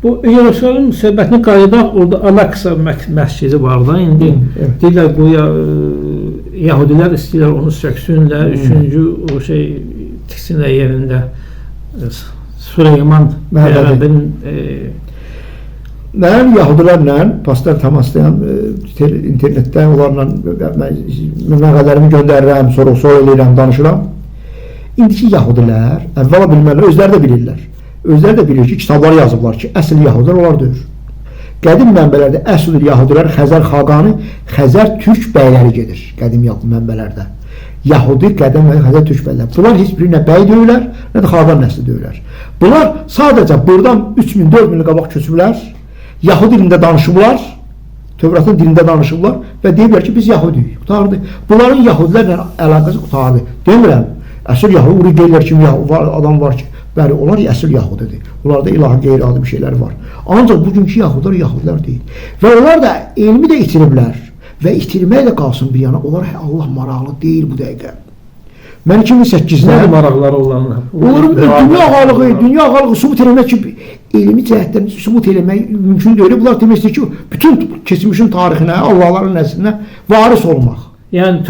Bu Yeruşalim söhbətini qayıdaq, orada Al-Aqsa məscidi var da, indi deyirlər qoya Yahudilər istəyirlər onu söksünlər, üçüncü o şey tiksinlər yerində Süleyman Ərəbin mən Yahudilərlə pastor təmaslayan internetdə onlarla məqalələrimi göndərirəm, soru eləyirəm, danışıram. İndiki Yahudilər əvvəla bilməli, özləri də bilirlər. Özləri də bilir ki, kitablar yazıblar ki, əsl Yahudilər onlar deyir. Qədim mənbələrdə əsl Yahudilər Xəzər xaqanı, Xəzər türk bəyləri gedir qədim mənbələrdə. Yahudi, qədim Xəzər türk bəyləri. Bunlar heç birinə bəy deyirlər, nə də xaqan nəsli deyirlər. Bunlar sadəcə buradan 3000-4000 qabaq köçüblər, Yahudi dilində danışıblar, Tövratın dilində danışıblar və deyirlər ki, biz Yahudiyik. Qutardı. Bunların Yahudilərlə əlaqəsi qutardı. Demirəm, əsl Yahudi, uri deyirlər ki, adam var ki, bəli, onlar əsl Yahudidir. Onlarda ilahi qeyri-adi bir şeylər var. Ancaq bugünkü Yahudilər Yahudilər deyil. Və onlar da elmi də itiriblər. Və itirmək də qalsın bir yana. Onlar Allah maraqlı deyil bu dəqiqə. Mən 2008-də maraqları olanlar. Dünya xalqı sübut eləmək ki, elmi cəhətdən sübut eləmək mümkün deyil. Bunlar deməkdir ki, bütün keçmişin tarixinə, Allahların nəslinə varis olmaq. Yəni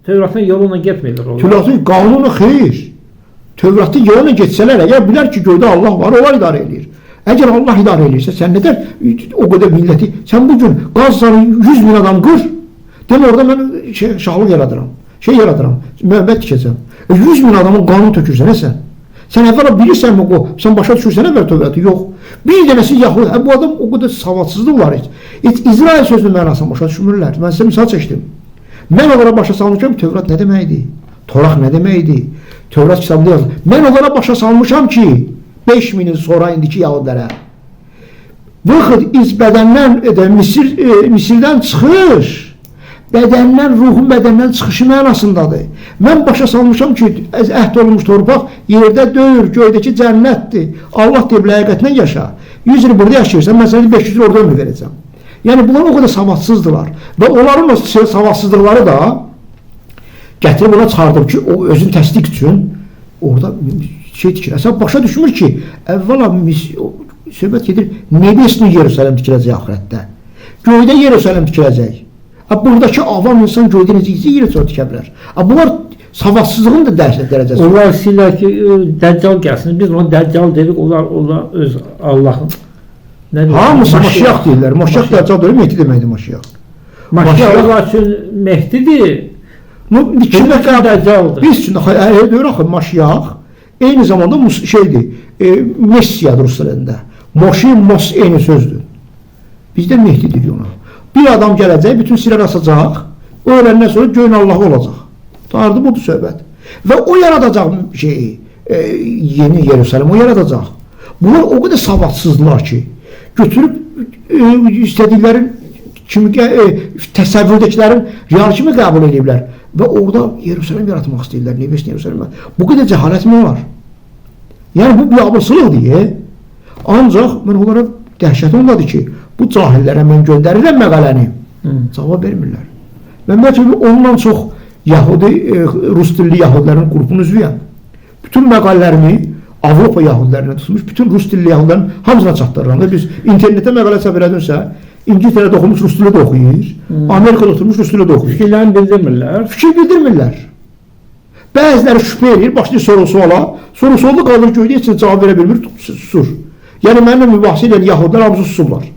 Tövratın yoluna getmirlər onlar. Tövratın qanunu xeyr. Tövratın yoluna getsələr, əgər bilər ki, göydə Allah var, onlar idarə edir. Əgər Allah idarə edirsə, sən nədən o qədər milləti, sən bugün Qazanı 100.000 adam qır, demə orada mən şahlıq yaradıram, müəbbət tikəcəm. 100.000 adamın qanunu tökürsən, sən? Sən əvvəla bilirsən mi, sən başa düşürsən əvvəl Tövratı? Yox. Bir dənəsi Yahudi, bu adam o qədər savadsızlıq var. İsrail sözünün mənasını başa düşmürlər. Mən sizə misal çəkdim. Mən onlara başa salmışam, Tövrat nə deməkdir? Toraq nə deməkdir? Tövrat kitabında yazılır. Mən onlara başa salmışam ki, 5000 il sonra indiki Yahudilərə. Baxın, bədəndən, Misirdən çıxış, bədəndən, ruhun bədəndən çıxışı mənasındadır. Mən başa salmışam ki, əhd olunmuş torpaq yerdə deyir, göydəki cənnətdir. Allah deyib, həqiqətlə yaşa. 100 il burada yaşayırsan, mən sənə 500 il orada ömür verəcəm. Yəni, bunlar o qədər savadsızdılar. Və onların o savadsızlıqları da gətirib ona çıxardım ki, o özün təsdiq üçün orada şey tikir. Sən başa düşmür ki, əvvəla söhbət gedir, nebesli Yerusələm tikiləcək axirətdə. Göydə Yerusələm tikiləcək. Buradakı avam insan göydə necə Yerusələm tikə bilər. Bunlar savadsızlığın da dərəcəsi. Onlar istəyirlər ki, Dəccal gəlsin. Biz ona Dəccal dedik, onlar öz Allahın. Hamısı Maşiyaq deyirlər. Maşiyaq Dəccal deyil, Mehdi deməkdir Maşiyaq. Maşiyaq onlar üçün Mehdidir. Biz üçün deyir axı Maşiyaq eyni zamanda şeydir, Messiyadır Rus dilində. Mos eyni sözdür. Bizdə Mehdi dedik ona. Bir adam gələcək, bütün sirlər asacaq, öyrəndən sonra göyün Allahı olacaq. Tardı budur söhbət. Və o yaradacaq şeyi, yeni Yerusələm o yaradacaq. Bunlar o qədər savadsızdılar ki, götürüb istədiklərin təsəvvürdəkilərin real kimi qəbul ediblər. Və orada Yerusələm yaratmaq istəyirlər, nebesli Yerusələm. Bu qədər cəhalət mi var? Yəni, bu biabırsılıqdır. Ancaq mən onlara dəhşət ondadır ki, bu cahillərə mən göndərirəm məqaləni. Cavab vermirlər. Mən bəlkə ondan çox Rus dilli Yahudilərin qrupunu üzvüyəm. Bütün məqalələrimi Avropa Yahudilərinə tutmuş, bütün Rus dilli Yahudilərin hamısına çatdırıram. Biz internetə məqalə çap elədinsə, İngiltərədə oxumuş Rus dilində oxuyur, Amerikada oturmuş Rus dilində oxuyur. Fikirlərini bildirmirlər. Fikir bildirmirlər. Bəziləri şübhə edir, başlayır soru-suala, soru-sualda qalır göydə heç cavab verə bilmir, susur. Yəni, mənimlə mübahisə edən Yahudilər hamısı susublar.